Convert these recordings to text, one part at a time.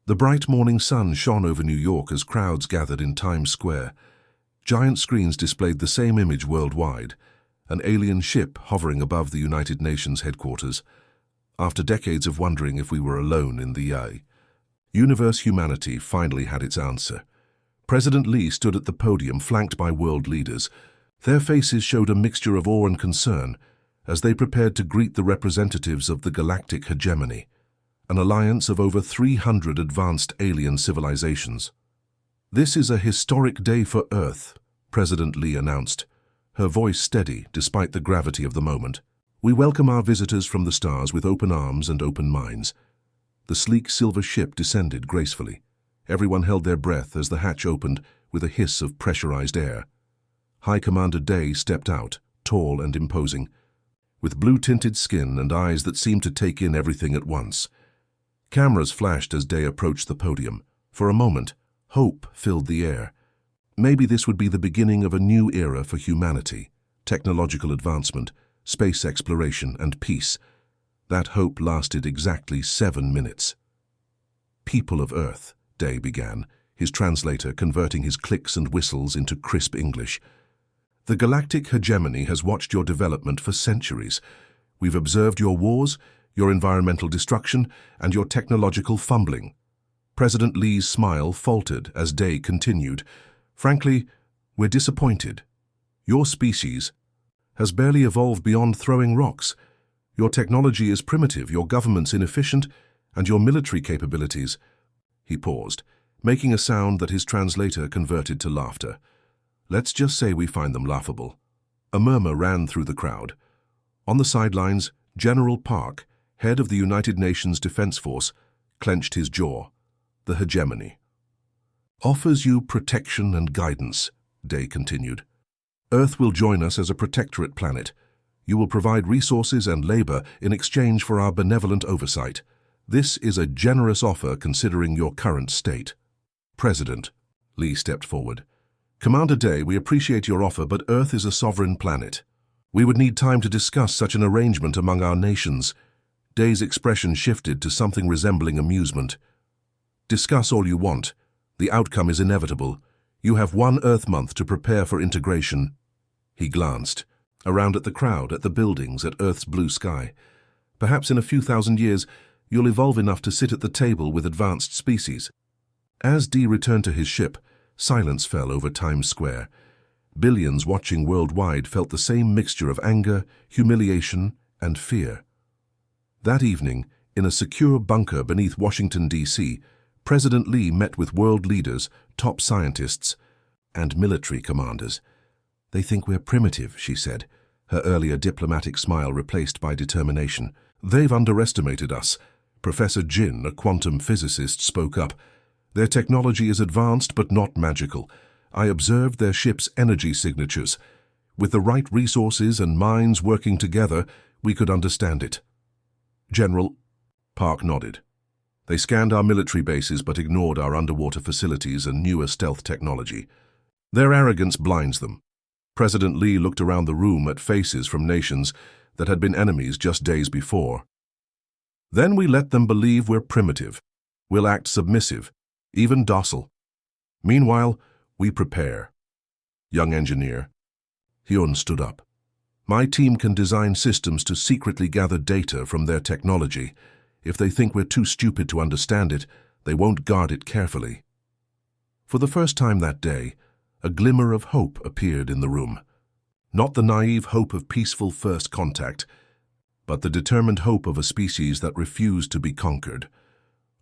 The bright morning sun shone over New York as crowds gathered in Times Square. Giant screens displayed the same image worldwide, an alien ship hovering above the United Nations headquarters. After decades of wondering if we were alone in the universe, humanity finally had its answer. President Lee stood at the podium flanked by world leaders. Their faces showed a mixture of awe and concern as they prepared to greet the representatives of the Galactic Hegemony, an alliance of over 300 advanced alien civilizations. "This is a historic day for Earth," President Lee announced, her voice steady despite the gravity of the moment. "We welcome our visitors from the stars with open arms and open minds." The sleek silver ship descended gracefully. Everyone held their breath as the hatch opened with a hiss of pressurized air. High Commander Day stepped out, tall and imposing, with blue-tinted skin and eyes that seemed to take in everything at once. Cameras flashed as Day approached the podium. For a moment, hope filled the air. Maybe this would be the beginning of a new era for humanity, technological advancement, space exploration, and peace. That hope lasted exactly 7 minutes. "People of Earth," Day began, his translator converting his clicks and whistles into crisp English. "The Galactic Hegemony has watched your development for centuries. We've observed your wars, your environmental destruction, and your technological fumbling." President Lee's smile faltered as Day continued. "Frankly, we're disappointed. Your species has barely evolved beyond throwing rocks. Your technology is primitive, your government's inefficient, and your military capabilities—" He paused, making a sound that his translator converted to laughter. "Let's just say we find them laughable." A murmur ran through the crowd. On the sidelines, General Park, head of the United Nations Defense Force, clenched his jaw. "The hegemony offers you protection and guidance," Day continued. "Earth will join us as a protectorate planet. You will provide resources and labor in exchange for our benevolent oversight. This is a generous offer considering your current state." "President," Lee stepped forward. "Commander Day, we appreciate your offer, but Earth is a sovereign planet. We would need time to discuss such an arrangement among our nations." Day's expression shifted to something resembling amusement. "Discuss all you want. The outcome is inevitable. You have 1 Earth month to prepare for integration." He glanced around at the crowd, at the buildings, at Earth's blue sky. "Perhaps in a few thousand years, you'll evolve enough to sit at the table with advanced species." As Dee returned to his ship, silence fell over Times Square. Billions watching worldwide felt the same mixture of anger, humiliation, and fear. That evening, in a secure bunker beneath Washington, D.C., President Lee met with world leaders, top scientists, and military commanders. "They think we're primitive," she said, her earlier diplomatic smile replaced by determination. "They've underestimated us." Professor Jin, a quantum physicist, spoke up. "Their technology is advanced but not magical. I observed their ship's energy signatures. With the right resources and minds working together, we could understand it." "General," Park nodded. "They scanned our military bases but ignored our underwater facilities and newer stealth technology. Their arrogance blinds them." President Lee looked around the room at faces from nations that had been enemies just days before. "Then we let them believe we're primitive. We'll act submissive, even docile. Meanwhile, we prepare." "Young engineer." Hyun stood up. "My team can design systems to secretly gather data from their technology. If they think we're too stupid to understand it, they won't guard it carefully." For the first time that day, a glimmer of hope appeared in the room. Not the naive hope of peaceful first contact, but the determined hope of a species that refused to be conquered.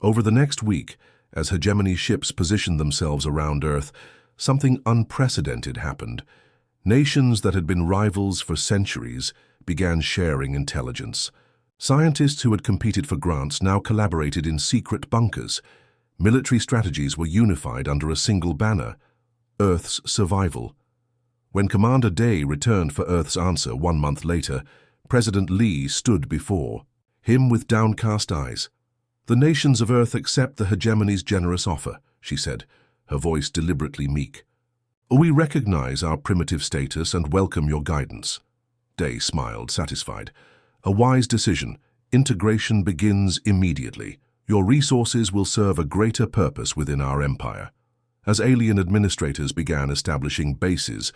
Over the next week, as hegemony ships positioned themselves around Earth, something unprecedented happened. Nations that had been rivals for centuries began sharing intelligence. Scientists who had competed for grants now collaborated in secret bunkers. Military strategies were unified under a single banner: Earth's survival. When Commander Day returned for Earth's answer 1 month later, President Lee stood before him with downcast eyes. "The nations of Earth accept the hegemony's generous offer," she said, her voice deliberately meek. "We recognize our primitive status and welcome your guidance." Day smiled, satisfied. "A wise decision. Integration begins immediately." Your resources will serve a greater purpose within our empire. As alien administrators began establishing bases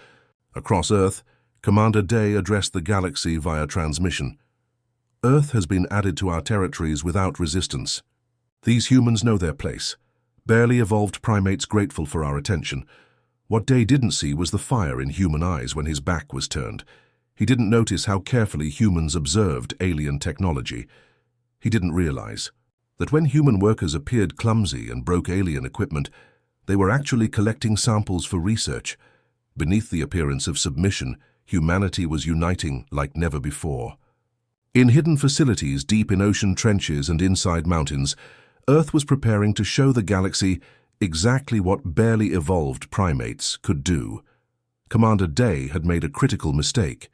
across Earth, Commander Day addressed the galaxy via transmission. Earth has been added to our territories without resistance. These humans know their place. Barely evolved primates grateful for our attention. What Day didn't see was the fire in human eyes when his back was turned. He didn't notice how carefully humans observed alien technology. He didn't realize that when human workers appeared clumsy and broke alien equipment, they were actually collecting samples for research. Beneath the appearance of submission, humanity was uniting like never before. In hidden facilities deep in ocean trenches and inside mountains, Earth was preparing to show the galaxy exactly what barely evolved primates could do. Commander Day had made a critical mistake.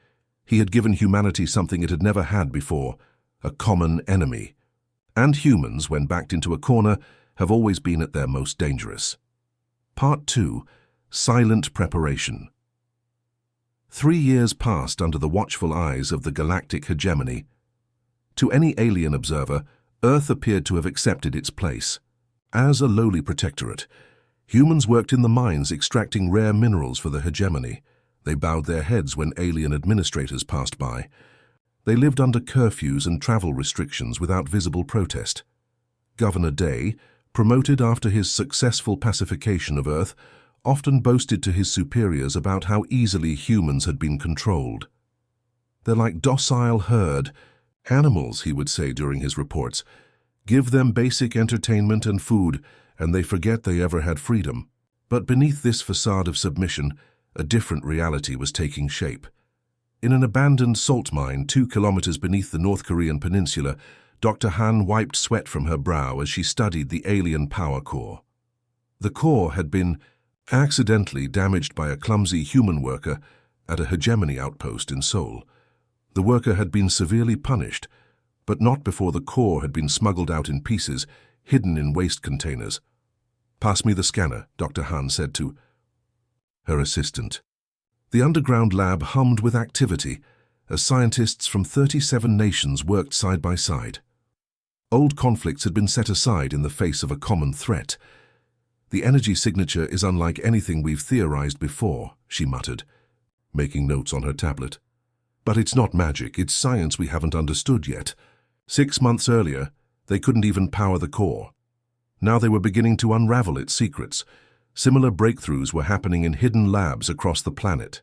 He had given humanity something it had never had before, a common enemy. And humans, when backed into a corner, have always been at their most dangerous. Part 2. Silent Preparation. 3 years passed under the watchful eyes of the galactic hegemony. To any alien observer, Earth appeared to have accepted its place. As a lowly protectorate, humans worked in the mines extracting rare minerals for the hegemony. They bowed their heads when alien administrators passed by. They lived under curfews and travel restrictions without visible protest. Governor Day, promoted after his successful pacification of Earth, often boasted to his superiors about how easily humans had been controlled. "They're like docile herd animals," he would say during his reports. "Give them basic entertainment and food, and they forget they ever had freedom." But beneath this facade of submission, a different reality was taking shape. In an abandoned salt mine 2 kilometers beneath the North Korean peninsula, Dr. Han wiped sweat from her brow as she studied the alien power core. The core had been accidentally damaged by a clumsy human worker at a hegemony outpost in Seoul. The worker had been severely punished, but not before the core had been smuggled out in pieces, hidden in waste containers. "Pass me the scanner," Dr. Han said to her assistant. The underground lab hummed with activity as scientists from 37 nations worked side by side. Old conflicts had been set aside in the face of a common threat. "The energy signature is unlike anything we've theorized before," she muttered, making notes on her tablet. "But it's not magic, it's science we haven't understood yet. 6 months earlier, they couldn't even power the core. Now they were beginning to unravel its secrets. Similar breakthroughs were happening in hidden labs across the planet.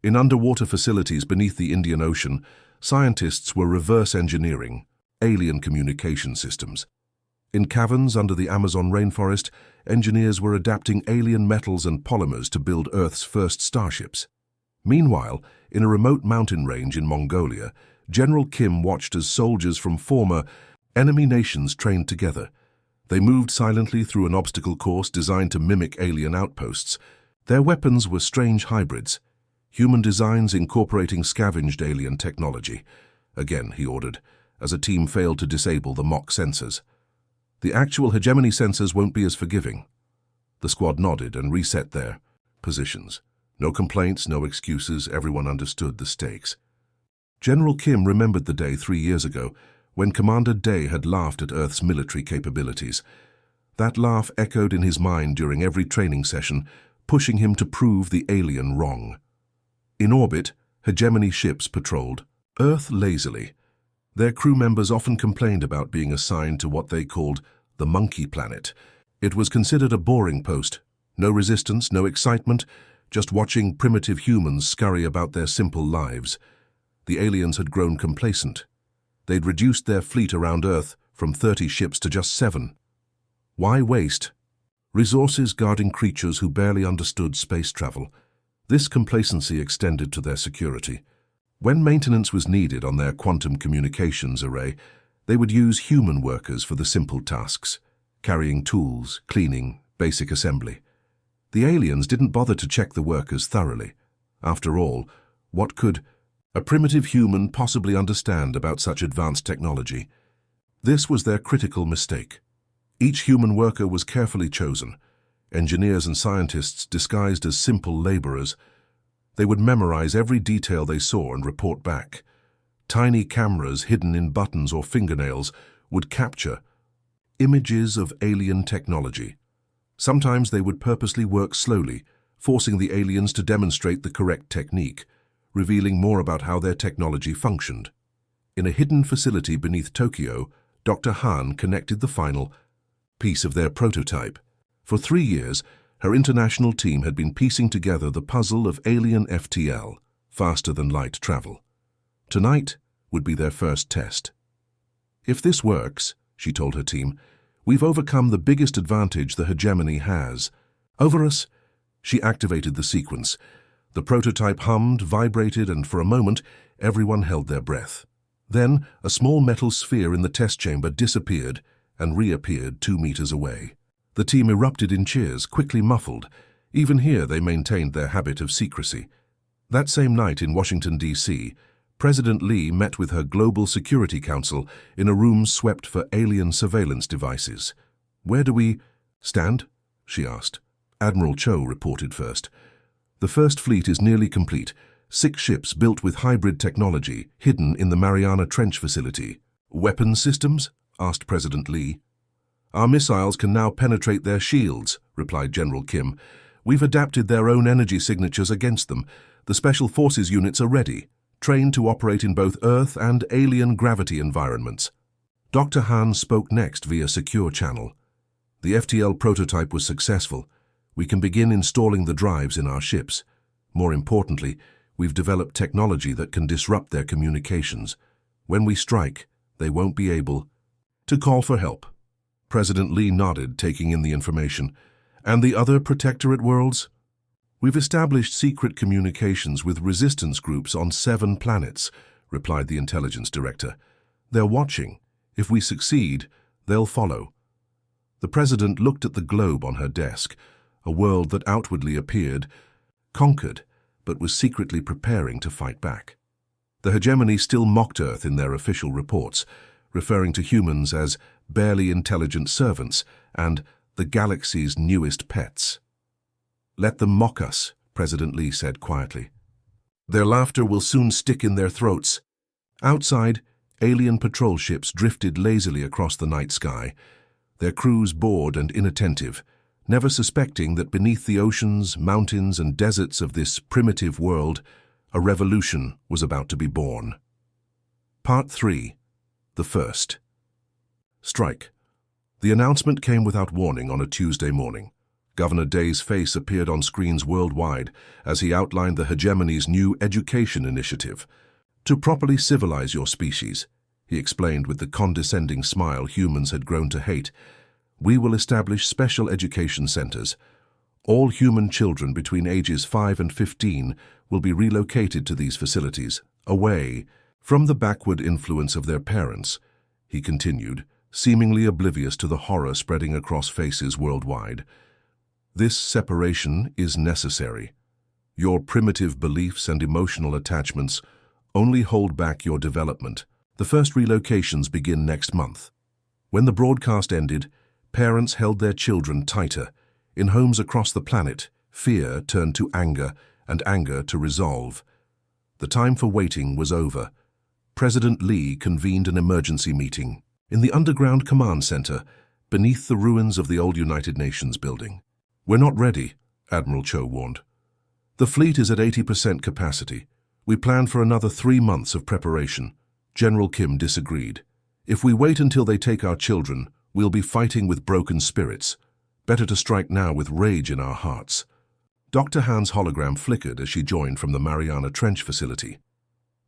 In underwater facilities beneath the Indian Ocean, scientists were reverse engineering alien communication systems. In caverns under the Amazon rainforest, engineers were adapting alien metals and polymers to build Earth's first starships. Meanwhile, in a remote mountain range in Mongolia, General Kim watched as soldiers from former enemy nations trained together. They moved silently through an obstacle course designed to mimic alien outposts. Their weapons were strange hybrids, human designs incorporating scavenged alien technology. "Again," he ordered, as a team failed to disable the mock sensors. "The actual hegemony sensors won't be as forgiving." The squad nodded and reset their positions. No complaints, no excuses, everyone understood the stakes. General Kim remembered the day 3 years ago when Commander Day had laughed at Earth's military capabilities. That laugh echoed in his mind during every training session, pushing him to prove the alien wrong. In orbit, hegemony ships patrolled Earth lazily. Their crew members often complained about being assigned to what they called the monkey planet. It was considered a boring post. No resistance, no excitement, just watching primitive humans scurry about their simple lives. The aliens had grown complacent. They'd reduced their fleet around Earth from 30 ships to just 7. Why waste resources guarding creatures who barely understood space travel? This complacency extended to their security. When maintenance was needed on their quantum communications array, they would use human workers for the simple tasks, carrying tools, cleaning, basic assembly. The aliens didn't bother to check the workers thoroughly. After all, what could a primitive human possibly understand about such advanced technology? This was their critical mistake. Each human worker was carefully chosen, engineers and scientists disguised as simple laborers. They would memorize every detail they saw and report back. Tiny cameras hidden in buttons or fingernails would capture images of alien technology. Sometimes they would purposely work slowly, forcing the aliens to demonstrate the correct technique, revealing more about how their technology functioned. In a hidden facility beneath Tokyo, Dr. Han connected the final piece of their prototype. For 3 years, her international team had been piecing together the puzzle of alien FTL, faster-than-light travel. Tonight would be their first test. "If this works," she told her team, "we've overcome the biggest advantage the hegemony has over us." She activated the sequence. The prototype hummed, vibrated, and for a moment, everyone held their breath. Then, a small metal sphere in the test chamber disappeared and reappeared 2 meters away. The team erupted in cheers, quickly muffled. Even here, they maintained their habit of secrecy. That same night in Washington, D.C., President Lee met with her Global Security Council in a room swept for alien surveillance devices. "Where do we stand?" she asked. Admiral Cho reported first. "The first fleet is nearly complete. 6 ships built with hybrid technology, hidden in the Mariana Trench facility." "Weapons systems?" asked President Lee. "Our missiles can now penetrate their shields," replied General Kim. "We've adapted their own energy signatures against them. The Special Forces units are ready, trained to operate in both Earth and alien gravity environments." Dr. Han spoke next via secure channel. "The FTL prototype was successful. We can begin installing the drives in our ships. More importantly, we've developed technology that can disrupt their communications. When we strike, they won't be able to call for help." President Lee nodded, taking in the information. "And the other protectorate worlds?" "We've established secret communications with resistance groups on 7 planets," replied the intelligence director. "They're watching. If we succeed, they'll follow." The president looked at the globe on her desk, a world that outwardly appeared conquered, but was secretly preparing to fight back. The hegemony still mocked Earth in their official reports, referring to humans as barely intelligent servants and the galaxy's newest pets. "Let them mock us," President Lee said quietly. "Their laughter will soon stick in their throats." Outside, alien patrol ships drifted lazily across the night sky, their crews bored and inattentive, never suspecting that beneath the oceans, mountains, and deserts of this primitive world, a revolution was about to be born. Part 3. The First. Strike. The announcement came without warning on a Tuesday morning. Governor Day's face appeared on screens worldwide as he outlined the hegemony's new education initiative. "To properly civilize your species," he explained with the condescending smile humans had grown to hate, "we will establish special education centers. All human children between ages 5 and 15 will be relocated to these facilities, away from the backward influence of their parents," he continued, seemingly oblivious to the horror spreading across faces worldwide. "This separation is necessary. Your primitive beliefs and emotional attachments only hold back your development. The first relocations begin next month." When the broadcast ended, parents held their children tighter. In homes across the planet, fear turned to anger, and anger to resolve. The time for waiting was over. President Lee convened an emergency meeting in the underground command center beneath the ruins of the old United Nations building. "We're not ready," Admiral Cho warned. "The fleet is at 80% capacity. We planned for another 3 months of preparation." General Kim disagreed. "If we wait until they take our children, we'll be fighting with broken spirits. Better to strike now with rage in our hearts." Dr. Han's hologram flickered as she joined from the Mariana Trench facility.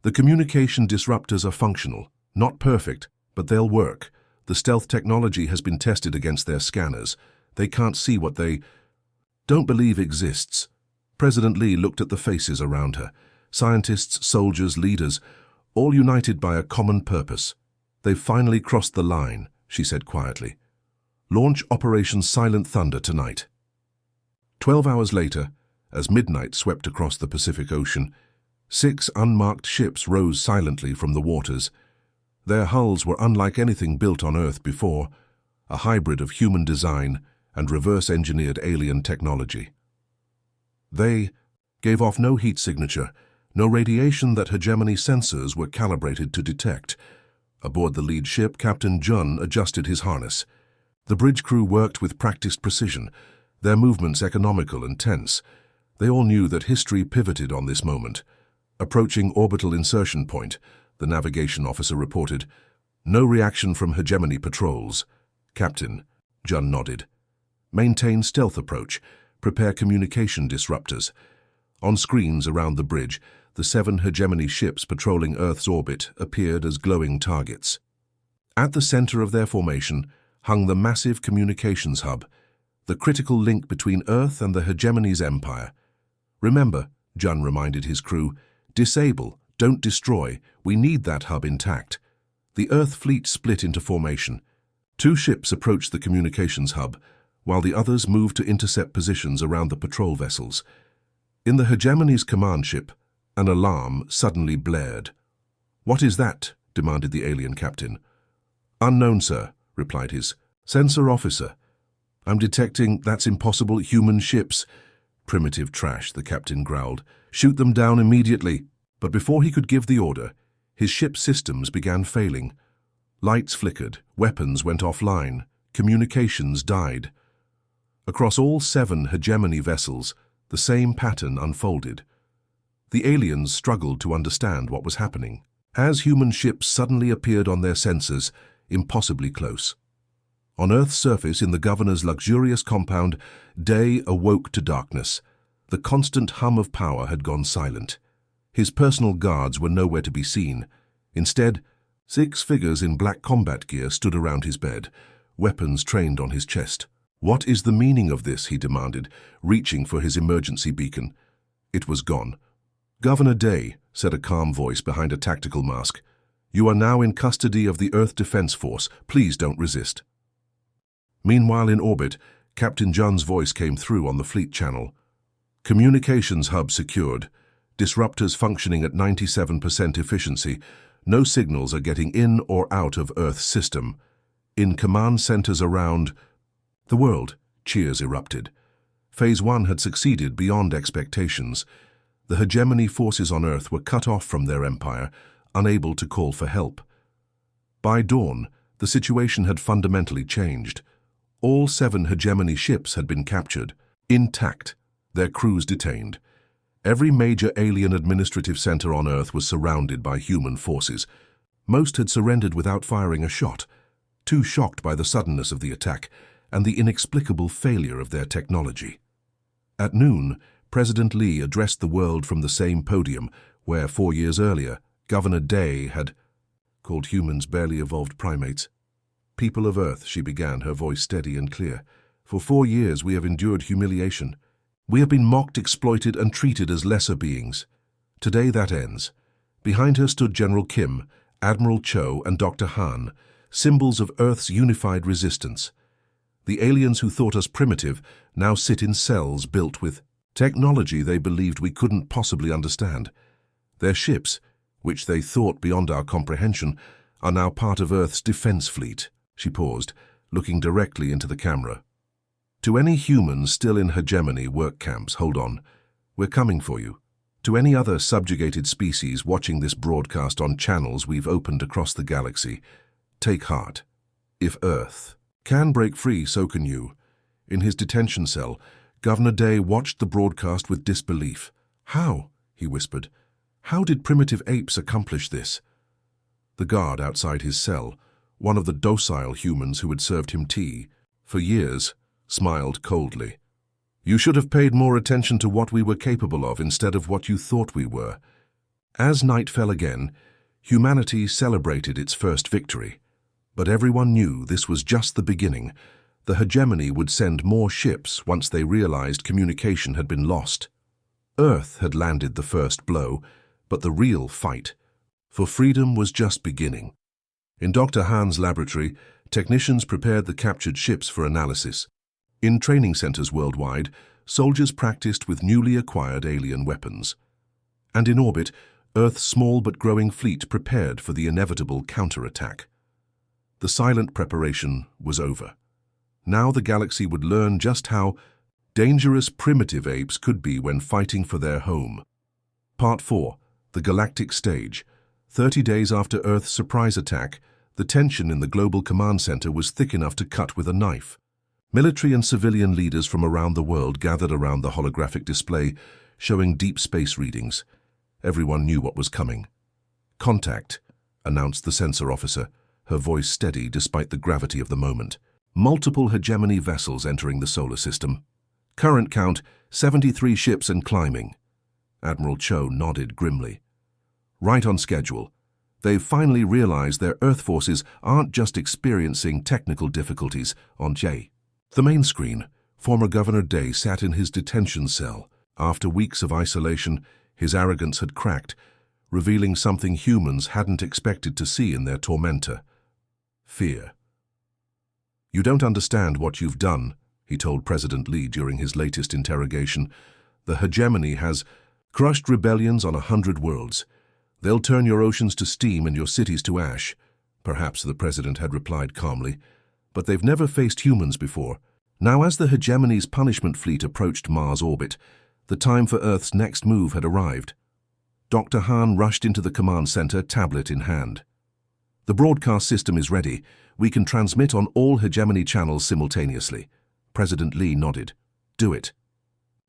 "The communication disruptors are functional, not perfect, but they'll work. The stealth technology has been tested against their scanners. They can't see what they don't believe exists." President Lee looked at the faces around her. Scientists, soldiers, leaders, all united by a common purpose. "They've finally crossed the line," she said quietly. "Launch Operation Silent Thunder tonight." 12 hours later, as midnight swept across the Pacific Ocean, 6 unmarked ships rose silently from the waters. Their hulls were unlike anything built on Earth before, a hybrid of human design and reverse-engineered alien technology. They gave off no heat signature, no radiation that hegemony sensors were calibrated to detect. Aboard the lead ship, Captain Jun adjusted his harness. The bridge crew worked with practiced precision, their movements economical and tense. They all knew that history pivoted on this moment. Approaching orbital insertion point, the navigation officer reported, "No reaction from hegemony patrols." "Captain," Jun nodded. "Maintain stealth approach. Prepare communication disruptors." On screens around the bridge, the 7 hegemony ships patrolling Earth's orbit appeared as glowing targets. At the center of their formation hung the massive communications hub, the critical link between Earth and the hegemony's empire. "Remember," Jun reminded his crew, "disable, don't destroy. We need that hub intact." The Earth fleet split into formation. 2 ships approached the communications hub, while the others moved to intercept positions around the patrol vessels. In the hegemony's command ship, an alarm suddenly blared. "What is that?" demanded the alien captain. "Unknown, sir," replied his sensor officer. "I'm detecting that's impossible human ships." "Primitive trash," the captain growled. "Shoot them down immediately." But before he could give the order, his ship's systems began failing. Lights flickered, weapons went offline, communications died. Across all 7 hegemony vessels, the same pattern unfolded. The aliens struggled to understand what was happening, as human ships suddenly appeared on their sensors, impossibly close. On Earth's surface, in the governor's luxurious compound, Day awoke to darkness. The constant hum of power had gone silent. His personal guards were nowhere to be seen. Instead, 6 figures in black combat gear stood around his bed, weapons trained on his chest. "What is the meaning of this?" he demanded, reaching for his emergency beacon. It was gone. "Governor Day," said a calm voice behind a tactical mask, "you are now in custody of the Earth Defense Force. Please don't resist." Meanwhile, in orbit, Captain Jun's voice came through on the fleet channel. "Communications hub secured. Disruptors functioning at 97% efficiency. No signals are getting in or out of Earth's system. In command centers around the world." Cheers erupted. Phase 1 had succeeded beyond expectations. The hegemony forces on Earth were cut off from their empire, unable to call for help. By dawn, the situation had fundamentally changed. All 7 hegemony ships had been captured, intact, their crews detained. Every major alien administrative center on Earth was surrounded by human forces. Most had surrendered without firing a shot, too shocked by the suddenness of the attack and the inexplicable failure of their technology. At noon, President Lee addressed the world from the same podium where, 4 years earlier, Governor Day had called humans barely evolved primates. "People of Earth," she began, her voice steady and clear, "for 4 years we have endured humiliation. We have been mocked, exploited, and treated as lesser beings. Today that ends." Behind her stood General Kim, Admiral Cho, and Dr. Han, symbols of Earth's unified resistance. The aliens who thought us primitive now sit in cells built with technology they believed we couldn't possibly understand. Their ships, which they thought beyond our comprehension, are now part of Earth's defense fleet. She paused, looking directly into the camera. "To any humans still in hegemony work camps, hold on. We're coming for you. To any other subjugated species watching this broadcast on channels we've opened across the galaxy, take heart. If Earth can break free, so can you." In his detention cell, Governor Day watched the broadcast with disbelief. "How?" he whispered. "How did primitive apes accomplish this?" The guard outside his cell, one of the docile humans who had served him tea for years, smiled coldly. "You should have paid more attention to what we were capable of instead of what you thought we were." As night fell again, humanity celebrated its first victory. But everyone knew this was just the beginning. The hegemony would send more ships once they realized communication had been lost. Earth had landed the first blow, but the real fight for freedom was just beginning. In Dr. Han's laboratory, technicians prepared the captured ships for analysis. In training centers worldwide, soldiers practiced with newly acquired alien weapons. And in orbit, Earth's small but growing fleet prepared for the inevitable counterattack. The silent preparation was over. Now the galaxy would learn just how dangerous primitive apes could be when fighting for their home. Part 4. The Galactic Stage. 30 days after Earth's surprise attack, The tension in the global command center was thick enough to cut with a knife. Military and civilian leaders from around the world gathered around the holographic display, showing deep space readings. Everyone knew what was coming. "Contact," announced the sensor officer, her voice steady despite the gravity of the moment. "Multiple hegemony vessels entering the solar system. Current count, 73 ships and climbing." Admiral Cho nodded grimly. "Right on schedule. They've finally realized their Earth forces aren't just experiencing technical difficulties on J." The main screen, former Governor Day sat in his detention cell. After weeks of isolation, his arrogance had cracked, revealing something humans hadn't expected to see in their tormentor: fear. "You don't understand what you've done," he told President Lee during his latest interrogation. "The hegemony has crushed rebellions on 100 worlds. They'll turn your oceans to steam and your cities to ash." Perhaps the president had replied calmly. "But they've never faced humans before. Now, as the hegemony's punishment fleet approached Mars orbit, the time for Earth's next move had arrived." Dr. Han rushed into the command center, tablet in hand. "The broadcast system is ready. We can transmit on all hegemony channels simultaneously." President Lee nodded. "Do it."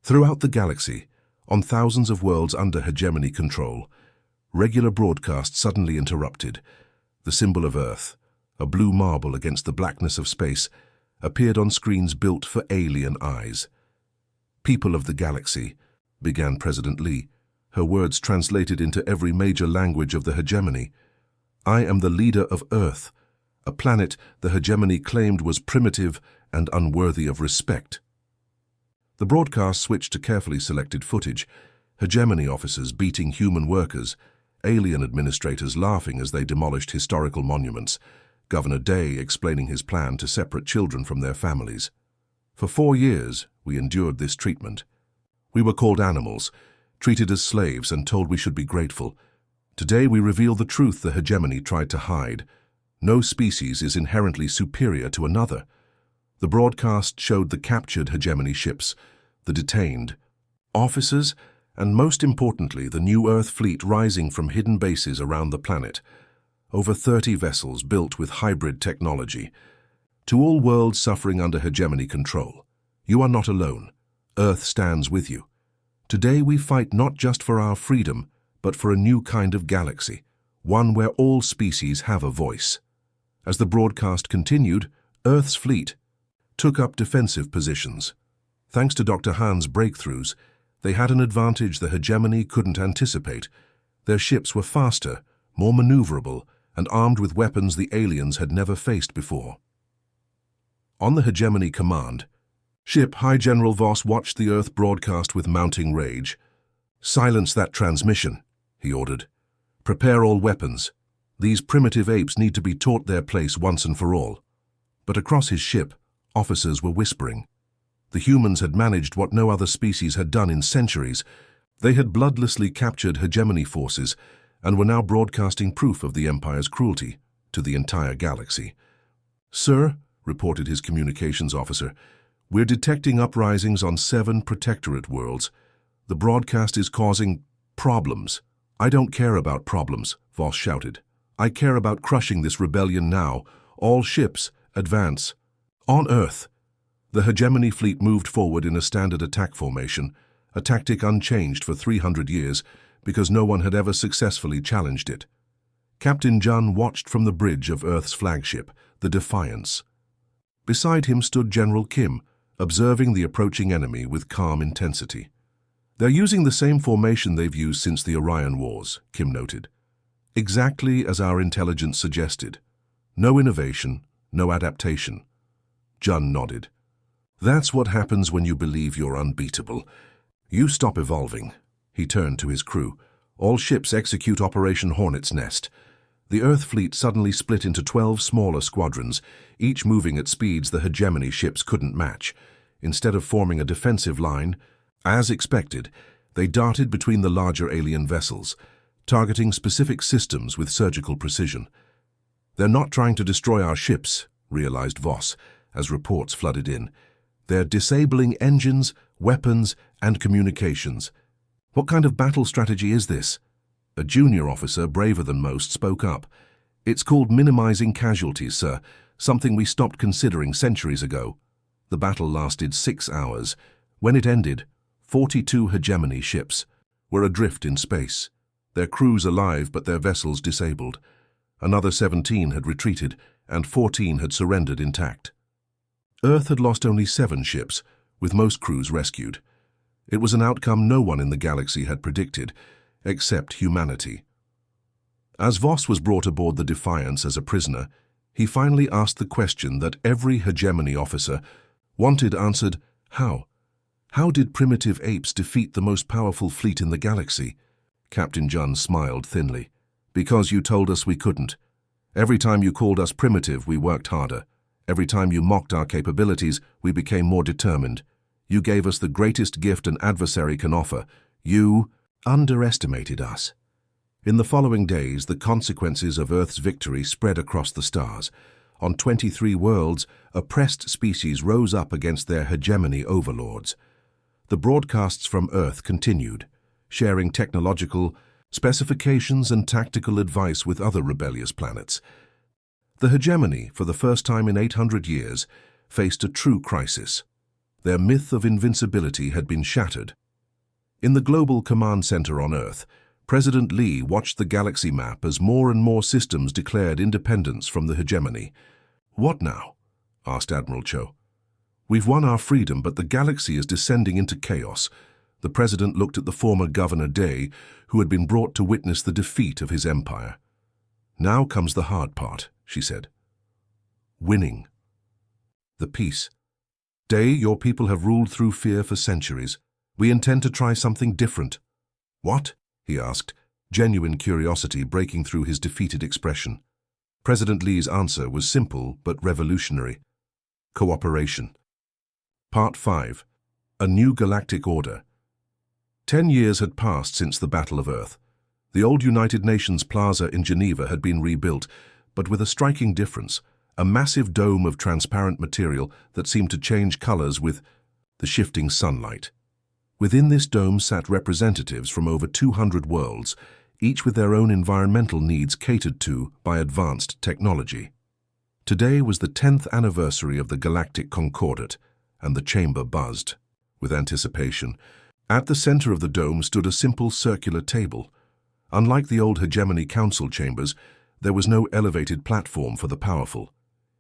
Throughout the galaxy, on thousands of worlds under hegemony control, regular broadcasts suddenly interrupted. The symbol of Earth, a blue marble against the blackness of space, appeared on screens built for alien eyes. "People of the galaxy," began President Lee, her words translated into every major language of the hegemony. "I am the leader of Earth, a planet the hegemony claimed was primitive and unworthy of respect." The broadcast switched to carefully selected footage: hegemony officers beating human workers, alien administrators laughing as they demolished historical monuments, Governor Day explaining his plan to separate children from their families. "For 4 years, we endured this treatment. We were called animals, treated as slaves, and told we should be grateful. Today we reveal the truth the hegemony tried to hide. No species is inherently superior to another." The broadcast showed the captured hegemony ships, the detained officers, and most importantly, the new Earth fleet rising from hidden bases around the planet. Over 30 vessels built with hybrid technology. "To all worlds suffering under hegemony control, you are not alone. Earth stands with you. Today we fight not just for our freedom, but for a new kind of galaxy, one where all species have a voice." As the broadcast continued, Earth's fleet took up defensive positions. Thanks to Dr. Han's breakthroughs, they had an advantage the hegemony couldn't anticipate. Their ships were faster, more maneuverable, and armed with weapons the aliens had never faced before. On the hegemony command ship, High General Voss watched the Earth broadcast with mounting rage. "Silence that transmission," he ordered. "Prepare all weapons. These primitive apes need to be taught their place once and for all." But across his ship, officers were whispering. The humans had managed what no other species had done in centuries. They had bloodlessly captured hegemony forces and were now broadcasting proof of the Empire's cruelty to the entire galaxy. "Sir," reported his communications officer, "we're detecting uprisings on 7 protectorate worlds. The broadcast is causing problems." "I don't care about problems," Voss shouted. "I care about crushing this rebellion now. All ships, advance." On Earth, the hegemony fleet moved forward in a standard attack formation, a tactic unchanged for 300 years because no one had ever successfully challenged it. Captain Jun watched from the bridge of Earth's flagship, the Defiance. Beside him stood General Kim, observing the approaching enemy with calm intensity. "They're using the same formation they've used since the Orion Wars," Kim noted. "Exactly as our intelligence suggested. No innovation, no adaptation." Jun nodded. "That's what happens when you believe you're unbeatable. You stop evolving." He turned to his crew. "All ships execute Operation Hornet's Nest." The Earth fleet suddenly split into 12 smaller squadrons, each moving at speeds the hegemony ships couldn't match. Instead of forming a defensive line, as expected, they darted between the larger alien vessels, targeting specific systems with surgical precision. "They're not trying to destroy our ships," realized Voss, as reports flooded in. "They're disabling engines, weapons, and communications." "What kind of battle strategy is this?" A junior officer, braver than most, spoke up. It's called minimizing casualties, sir, something we stopped considering centuries ago. The battle lasted 6 hours. When it ended, 42 hegemony ships were adrift in space, their crews alive but their vessels disabled. Another 17 had retreated, and 14 had surrendered intact. Earth had lost only 7 ships, with most crews rescued. It was an outcome no one in the galaxy had predicted, except humanity. As Voss was brought aboard the Defiance as a prisoner, he finally asked the question that every hegemony officer wanted answered: how? How did primitive apes defeat the most powerful fleet in the galaxy? Captain Jun smiled thinly. Because you told us we couldn't. Every time you called us primitive, we worked harder. Every time you mocked our capabilities, we became more determined. You gave us the greatest gift an adversary can offer. You underestimated us. In the following days, the consequences of Earth's victory spread across the stars. On 23 worlds, oppressed species rose up against their hegemony overlords. The broadcasts from Earth continued, sharing technological specifications and tactical advice with other rebellious planets. The hegemony, for the first time in 800 years, faced a true crisis. Their myth of invincibility had been shattered. In the global command center on Earth, President Lee watched the galaxy map as more and more systems declared independence from the hegemony. "What now?" asked Admiral Cho. "We've won our freedom, but the galaxy is descending into chaos." The president looked at the former Governor Day, who had been brought to witness the defeat of his empire. "Now comes the hard part," she said. "Winning. The peace. Day, your people have ruled through fear for centuries. We intend to try something different." "What?" he asked, genuine curiosity breaking through his defeated expression. President Lee's answer was simple but revolutionary. Cooperation. Part 5. A New Galactic Order. 10 years had passed since the Battle of Earth. The old United Nations Plaza in Geneva had been rebuilt, but with a striking difference: a massive dome of transparent material that seemed to change colors with the shifting sunlight. Within this dome sat representatives from over 200 worlds, each with their own environmental needs catered to by advanced technology. Today was the 10th anniversary of the Galactic Concordat, and the chamber buzzed with anticipation. At the center of the dome stood a simple circular table. Unlike the old hegemony council chambers, there was no elevated platform for the powerful.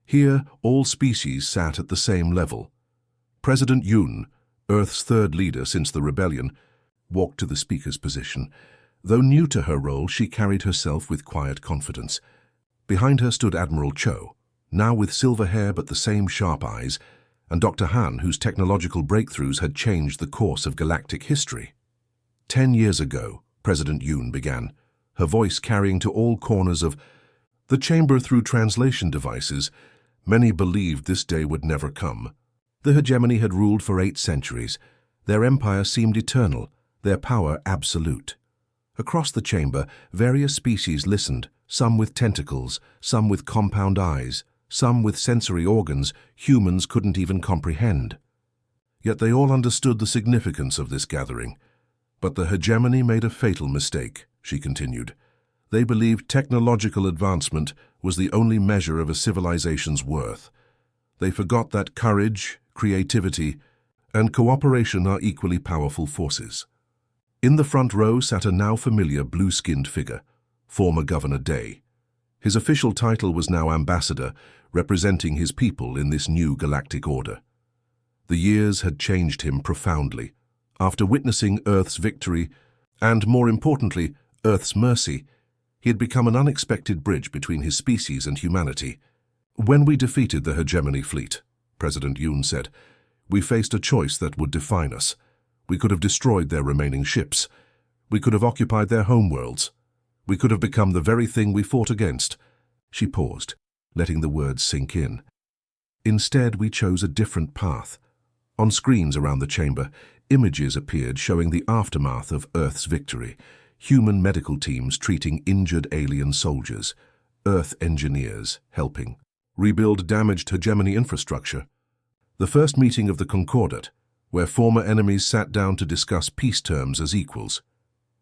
Here, all species sat at the same level. President Yoon, Earth's third leader since the rebellion, walked to the speaker's position. Though new to her role, she carried herself with quiet confidence. Behind her stood Admiral Cho, now with silver hair but the same sharp eyes, and Dr. Han, whose technological breakthroughs had changed the course of galactic history. 10 years ago, President Yoon began, her voice carrying to all corners of the chamber through translation devices. Many believed this day would never come. The hegemony had ruled for 8 centuries. Their empire seemed eternal, their power absolute. Across the chamber, various species listened, some with tentacles, some with compound eyes, some with sensory organs humans couldn't even comprehend. Yet they all understood the significance of this gathering. But the hegemony made a fatal mistake, she continued. They believed technological advancement was the only measure of a civilization's worth. They forgot that courage, creativity, and cooperation are equally powerful forces. In the front row sat a now familiar blue-skinned figure, former Governor Day. His official title was now Ambassador, representing his people in this new galactic order. The years had changed him profoundly. After witnessing Earth's victory, and more importantly, Earth's mercy, he had become an unexpected bridge between his species and humanity. "When we defeated the hegemony fleet," President Yoon said, "we faced a choice that would define us. We could have destroyed their remaining ships. We could have occupied their homeworlds. We could have become the very thing we fought against." She paused, letting the words sink in. "Instead, we chose a different path." On screens around the chamber, images appeared showing the aftermath of Earth's victory. Human medical teams treating injured alien soldiers. Earth engineers helping rebuild damaged hegemony infrastructure. The first meeting of the Concordat, where former enemies sat down to discuss peace terms as equals.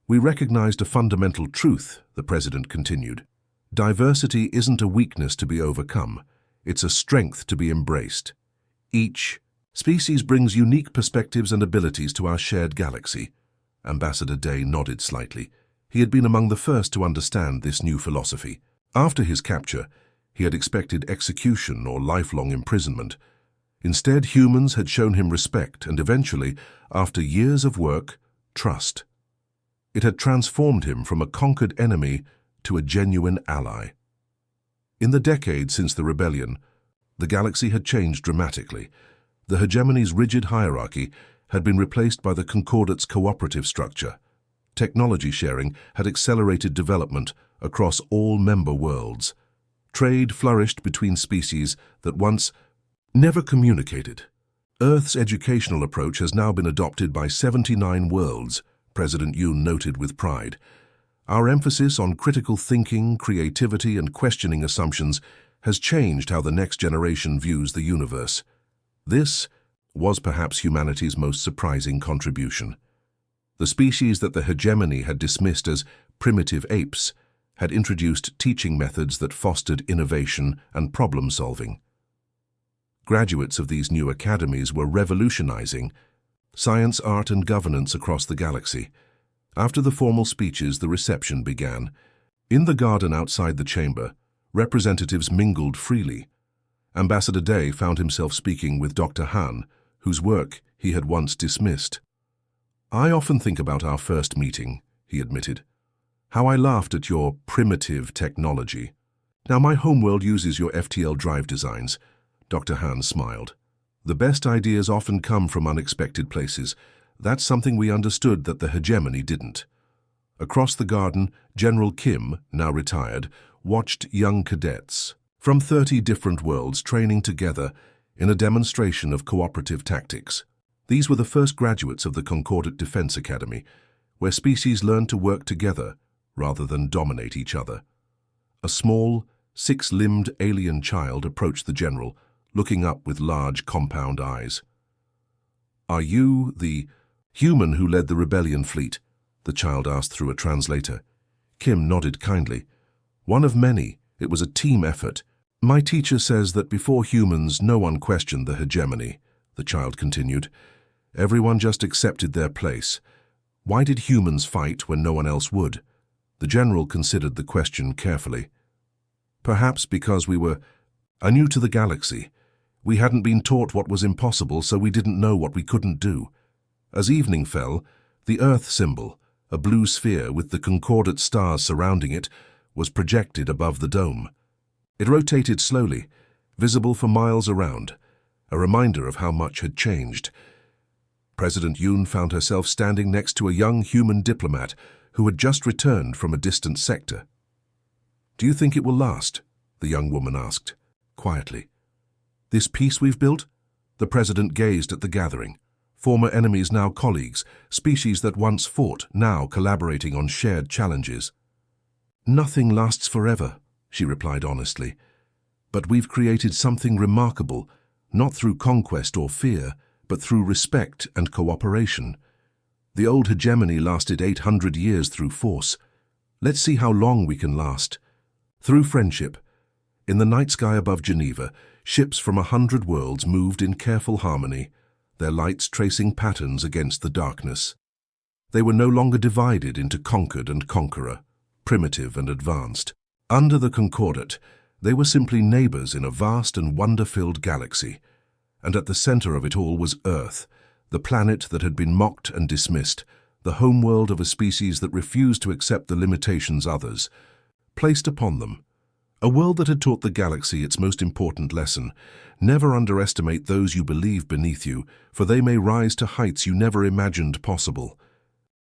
"We recognized a fundamental truth," the president continued. Diversity isn't a weakness to be overcome, it's a strength to be embraced. Each species brings unique perspectives and abilities to our shared galaxy. Ambassador Day nodded slightly. He had been among the first to understand this new philosophy. After his capture, he had expected execution or lifelong imprisonment. Instead, humans had shown him respect and eventually, after years of work, trust. It had transformed him from a conquered enemy to a genuine ally. In the decades since the rebellion, the galaxy had changed dramatically. The hegemony's rigid hierarchy had been replaced by the Concordate's cooperative structure. Technology sharing had accelerated development across all member worlds. Trade flourished between species that once never communicated. Earth's educational approach has now been adopted by 79 worlds, President Yoon noted with pride. Our emphasis on critical thinking, creativity, and questioning assumptions has changed how the next generation views the universe. This was perhaps humanity's most surprising contribution. The species that the hegemony had dismissed as primitive apes had introduced teaching methods that fostered innovation and problem-solving. Graduates of these new academies were revolutionizing science, art, and governance across the galaxy. After the formal speeches, the reception began. In the garden outside the chamber, representatives mingled freely. Ambassador Day found himself speaking with Dr. Han, whose work he had once dismissed. "I often think about our first meeting," he admitted. "How I laughed at your primitive technology. Now my homeworld uses your FTL drive designs." Dr. Han smiled. "The best ideas often come from unexpected places. That's something we understood that the hegemony didn't." Across the garden, General Kim, now retired, watched young cadets from 30 different worlds training together in a demonstration of cooperative tactics. These were the first graduates of the Concordate Defense Academy, where species learned to work together rather than dominate each other. A small, six-limbed alien child approached the general, looking up with large, compound eyes. "Are you the human who led the rebellion fleet?" the child asked through a translator. Kim nodded kindly. "One of many. It was a team effort. My teacher says that before humans, no one questioned the hegemony," the child continued. "Everyone just accepted their place. Why did humans fight when no one else would?" The general considered the question carefully. "Perhaps because we were new to the galaxy. We hadn't been taught what was impossible, so we didn't know what we couldn't do." As evening fell, the Earth symbol, a blue sphere with the concordate stars surrounding it, was projected above the dome. It rotated slowly, visible for miles around, a reminder of how much had changed. President Yoon found herself standing next to a young human diplomat who had just returned from a distant sector. "Do you think it will last?" the young woman asked, quietly. "This peace we've built?" The president gazed at the gathering. Former enemies, now colleagues, species that once fought, now collaborating on shared challenges. "Nothing lasts forever," she replied honestly. "But we've created something remarkable, not through conquest or fear, but through respect and cooperation. The old hegemony lasted 800 years through force. Let's see how long we can last. Through friendship." In the night sky above Geneva, ships from 100 worlds moved in careful harmony, their lights tracing patterns against the darkness. They were no longer divided into conquered and conqueror, primitive and advanced. Under the Concordate, they were simply neighbors in a vast and wonder-filled galaxy. And at the center of it all was Earth, the planet that had been mocked and dismissed, the homeworld of a species that refused to accept the limitations others placed upon them. A world that had taught the galaxy its most important lesson: never underestimate those you believe beneath you, for they may rise to heights you never imagined possible.